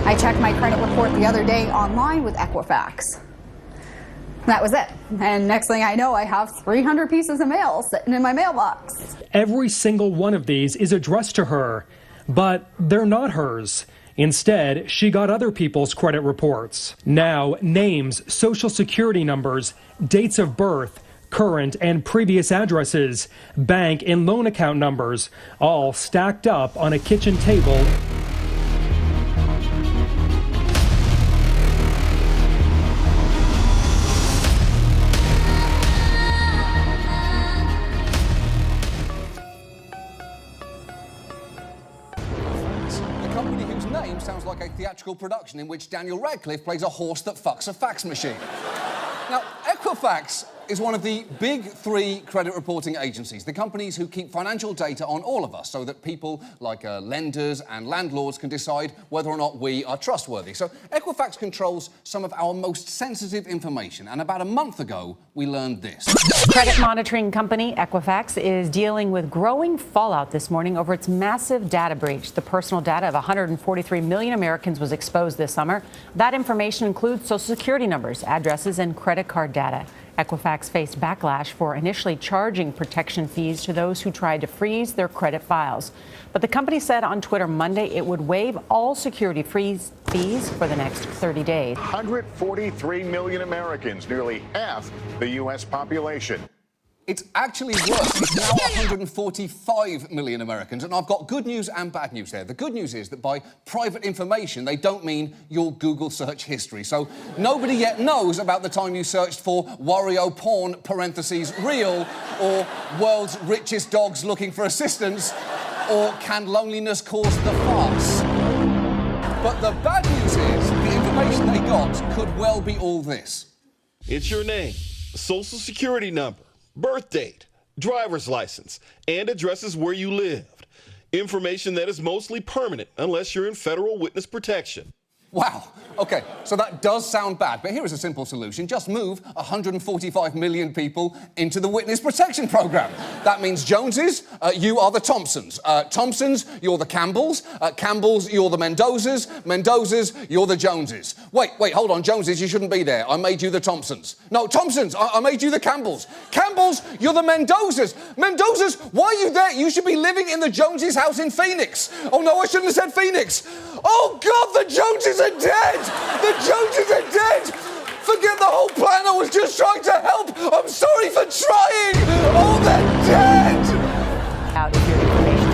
I checked my credit report the other day online with Equifax. That was it. And next thing I know, I have 300 pieces of mail sitting in my mailbox. Every single one of these is addressed to her, but they're not hers. Instead, she got other people's credit reports. Now, names, social security numbers, dates of birth, current and previous addresses, bank and loan account numbers, all stacked up on a kitchen table. Sounds like a theatrical production in which Daniel Radcliffe plays a horse that fucks a fax machine. Now, Equifax is one of the big three credit reporting agencies, the companies who keep financial data on all of us so that people like lenders and landlords can decide whether or not we are trustworthy. So Equifax controls some of our most sensitive information, and about a month ago, we learned this. Credit monitoring company Equifax is dealing with growing fallout this morning over its massive data breach. The personal data of 143 million Americans was exposed this summer. That information includes social security numbers, addresses, and credit card data. Equifax faced backlash for initially charging protection fees to those who tried to freeze their credit files. But the company said on Twitter Monday it would waive all security fees for the next 30 days. 143 million Americans, nearly half the U.S. population. It's actually worse. It's now 145 million Americans, and I've got good news and bad news there. The good news is that by private information, they don't mean your Google search history. So nobody yet knows about the time you searched for Wario porn, parentheses, real, or world's richest dogs looking for assistance, or can loneliness cause the farce? But the bad news is the information they got could well be all this. It's your name, social security number, birth date, driver's license, and addresses where you lived. Information that is mostly permanent unless you're in federal witness protection. Wow. OK, so that does sound bad, but here is a simple solution. Just move 145 million people into the witness protection program. That means Joneses, you are the Thompsons. Thompsons, you're the Campbells. Campbells, you're the Mendozas. Mendozas, you're the Joneses. Wait, hold on. Joneses, you shouldn't be there. I made you the Thompsons. No, Thompsons, I made you the Campbells. Campbells, you're the Mendozas. Mendozas, why are you there? You should be living in the Joneses' house in Phoenix. Oh, no, I shouldn't have said Phoenix. Oh, God, the Joneses are dead! The Joneses are dead! Forget the whole plan, I was just trying to help! I'm sorry for trying! Oh, they're dead! Out of your information.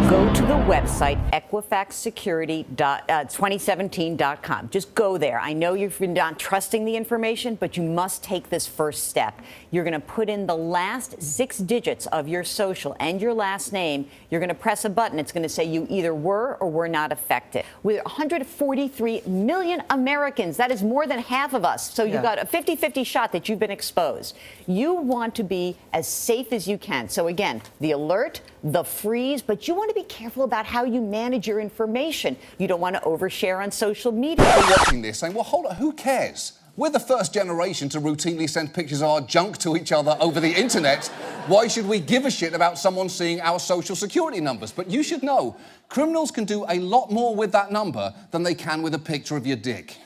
Go to the website, EquifaxSecurity2017.com. Just go there. I know you've been not trusting the information, but you must take this first step. You're going to put in the last 6 digits of your social and your last name. You're going to press a button. It's going to say you either were or were not affected. With 143 million Americans, that is more than half of us. So you've got a 50-50 shot that you've been exposed. You want to be as safe as you can. So again, the alert, the freeze, but you want to be careful about how you manage your information. You don't want to overshare on social media. We're watching this saying, well, hold on, who cares? We're the first generation to routinely send pictures of our junk to each other over the internet. Why should we give a shit about someone seeing our social security numbers? But you should know, criminals can do a lot more with that number than they can with a picture of your dick.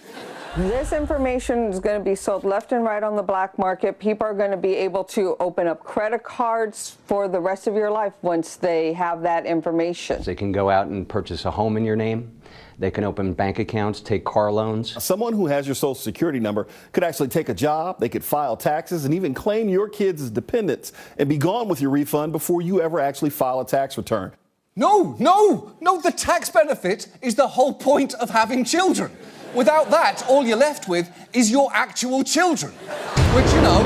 This information is going to be sold left and right on the black market. People are going to be able to open up credit cards for the rest of your life once they have that information. They can go out and purchase a home in your name. They can open bank accounts, take car loans. Someone who has your social security number could actually take a job, they could file taxes, and even claim your kids as dependents and be gone with your refund before you ever actually file a tax return. No, the tax benefit is the whole point of having children. Without that, all you're left with is your actual children. Which, you know,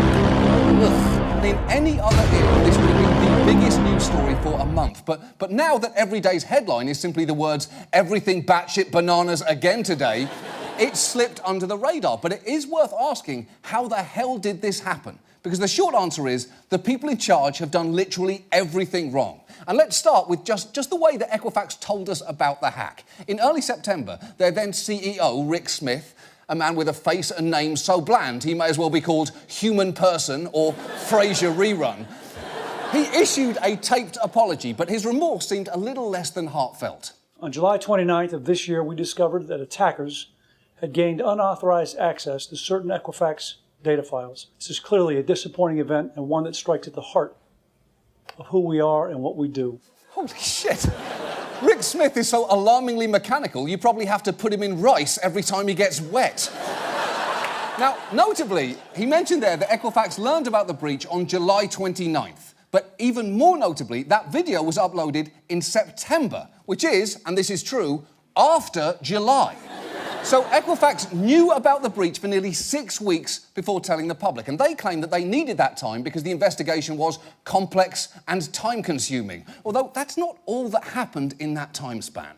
in any other era, this would have been the biggest news story for a month. But now that every day's headline is simply the words, everything batshit bananas again today, it slipped under the radar. But it is worth asking, how the hell did this happen? Because the short answer is, the people in charge have done literally everything wrong. And let's start with just the way that Equifax told us about the hack. In early September, their then CEO, Rick Smith, a man with a face and name so bland he may as well be called Human Person or Frasier Rerun, he issued a taped apology, but his remorse seemed a little less than heartfelt. On July 29th of this year, we discovered that attackers had gained unauthorized access to certain Equifax data files. This is clearly a disappointing event and one that strikes at the heart of who we are and what we do. Holy shit! Rick Smith is so alarmingly mechanical, you probably have to put him in rice every time he gets wet. Now, notably, he mentioned there that Equifax learned about the breach on July 29th. But even more notably, that video was uploaded in September, which is, and this is true, after July. So Equifax knew about the breach for nearly 6 weeks before telling the public, and they claim that they needed that time because the investigation was complex and time-consuming. Although that's not all that happened in that time span.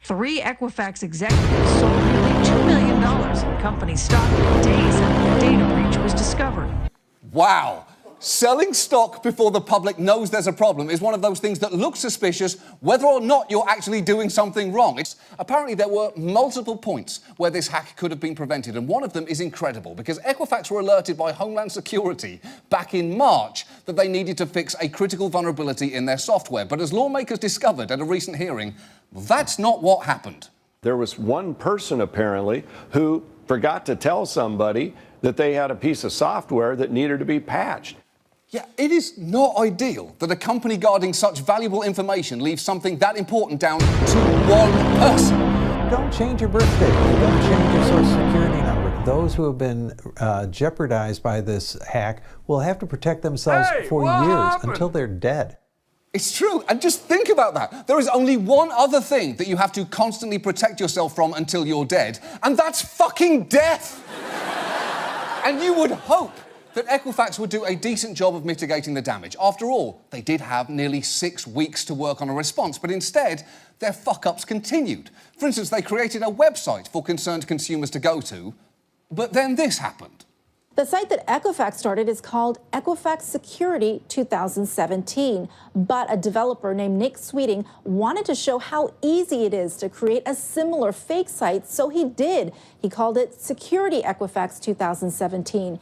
3 Equifax executives sold nearly $2 million in company stock days after the data breach was discovered. Wow. Selling stock before the public knows there's a problem is one of those things that looks suspicious whether or not you're actually doing something wrong. Apparently there were multiple points where this hack could have been prevented, and one of them is incredible because Equifax were alerted by Homeland Security back in March that they needed to fix a critical vulnerability in their software. But as lawmakers discovered at a recent hearing, that's not what happened. There was one person apparently who forgot to tell somebody that they had a piece of software that needed to be patched. Yeah, it is not ideal that a company guarding such valuable information leaves something that important down to one person. Don't change your birth date. Don't change your social security number. Those who have been jeopardized by this hack will have to protect themselves for years until they're dead. It's true, and just think about that. There is only one other thing that you have to constantly protect yourself from until you're dead, and that's fucking death. And you would hope that Equifax would do a decent job of mitigating the damage. After all, they did have nearly 6 weeks to work on a response, but instead, their fuck-ups continued. For instance, they created a website for concerned consumers to go to, but then this happened. The site that Equifax started is called Equifax Security 2017, but a developer named Nick Sweeting wanted to show how easy it is to create a similar fake site, so he did. He called it Security Equifax 2017.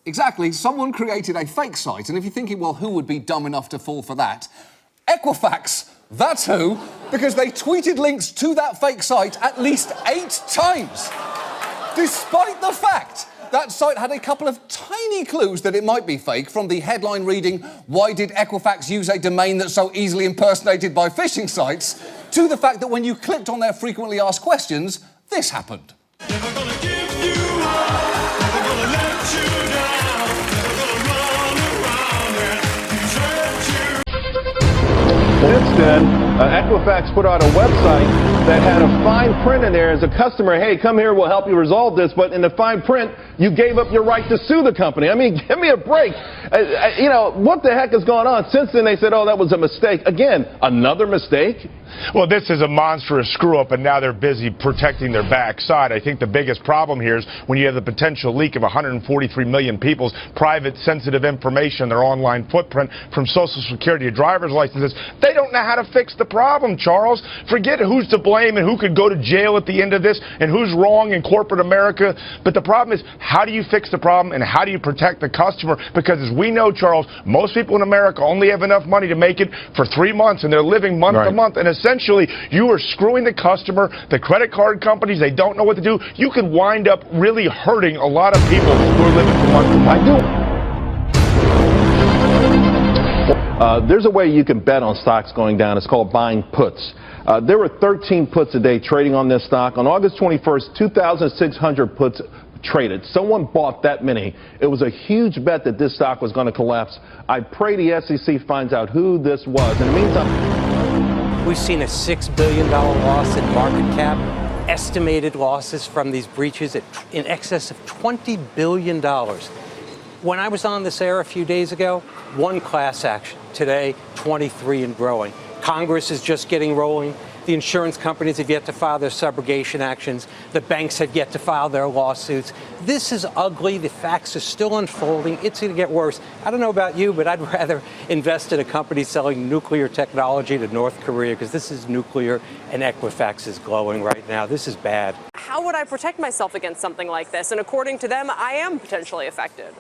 Exactly, someone created a fake site, and if you're thinking, well, who would be dumb enough to fall for that? Equifax, that's who, because they tweeted links to that fake site at least 8 times. Despite the fact that site had a couple of tiny clues that it might be fake, from the headline reading, "Why did Equifax use a domain that's so easily impersonated by phishing sites?" to the fact that when you clicked on their frequently asked questions, this happened. Instead, Equifax put out a website that had a fine print in there as a customer. Hey, come here, we'll help you resolve this. But in the fine print, you gave up your right to sue the company. I mean, give me a break. You know, what the heck is going on? Since then, they said, oh, that was a mistake. Again, another mistake? Well, this is a monstrous screw-up, and now they're busy protecting their backside. I think the biggest problem here is when you have the potential leak of 143 million people's private, sensitive information, their online footprint, from Social Security to driver's licenses. They don't know how to fix the problem, Charles. Forget who's to blame and who could go to jail at the end of this and who's wrong in corporate America. But the problem is, how do you fix the problem and how do you protect the customer? Because as we know, Charles, most people in America only have enough money to make it for 3 months, and they're living month to month. And essentially, you are screwing the customer, the credit card companies, they don't know what to do. You could wind up really hurting a lot of people who are living from month to month. There's a way you can bet on stocks going down. It's called buying puts. There were 13 puts a day trading on this stock. On August 21st, 2,600 puts traded. Someone bought that many. It was a huge bet that this stock was going to collapse. I pray the SEC finds out who this was. In the meantime, we've seen a $6 billion loss in market cap. Estimated losses from these breaches in excess of $20 billion. When I was on this air a few days ago, 1 class action. Today, 23 and growing. Congress is just getting rolling. The insurance companies have yet to file their subrogation actions. The banks have yet to file their lawsuits. This is ugly. The facts are still unfolding. It's going to get worse. I don't know about you, but I'd rather invest in a company selling nuclear technology to North Korea, because this is nuclear, and Equifax is glowing right now. This is bad. How would I protect myself against something like this? And according to them, I am potentially affected.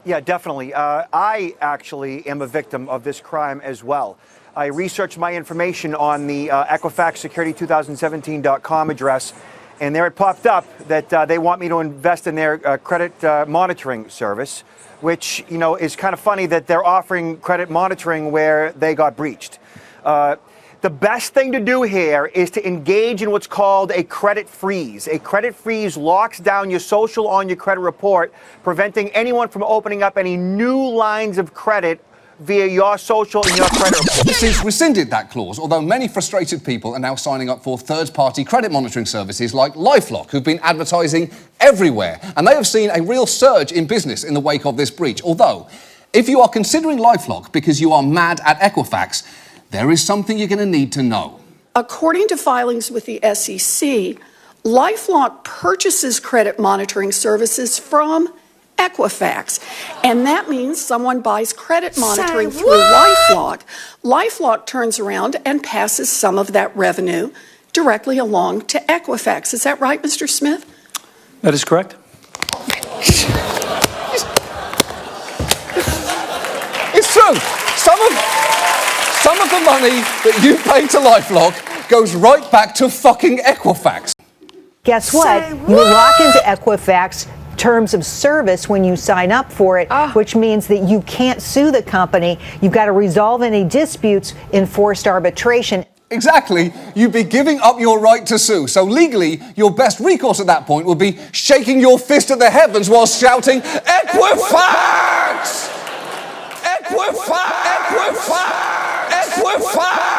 Yeah, definitely. I actually am a victim of this crime as well. I researched my information on the EquifaxSecurity2017.com address, and there it popped up that they want me to invest in their credit monitoring service, which, you know, is kind of funny that they're offering credit monitoring where they got breached. The best thing to do here is to engage in what's called a credit freeze. A credit freeze locks down your social on your credit report, preventing anyone from opening up any new lines of credit via your social and your credit report. Since rescinded that clause, although many frustrated people are now signing up for third-party credit monitoring services like LifeLock, who've been advertising everywhere, and they have seen a real surge in business in the wake of this breach. Although, if you are considering LifeLock because you are mad at Equifax, there is something you're going to need to know. According to filings with the SEC, LifeLock purchases credit monitoring services from Equifax, and that means someone buys credit monitoring through LifeLock. LifeLock turns around and passes some of that revenue directly along to Equifax. Is that right, Mr. Smith? That is correct. It's true. Some of the money that you pay to LifeLock goes right back to fucking Equifax. Guess what? You lock into Equifax terms of service when you sign up for it, which means that you can't sue the company. You've got to resolve any disputes in forced arbitration. Exactly. You'd be giving up your right to sue. So legally, your best recourse at that point would be shaking your fist at the heavens while shouting, Equifax! Equifax! Equifax! Equifax!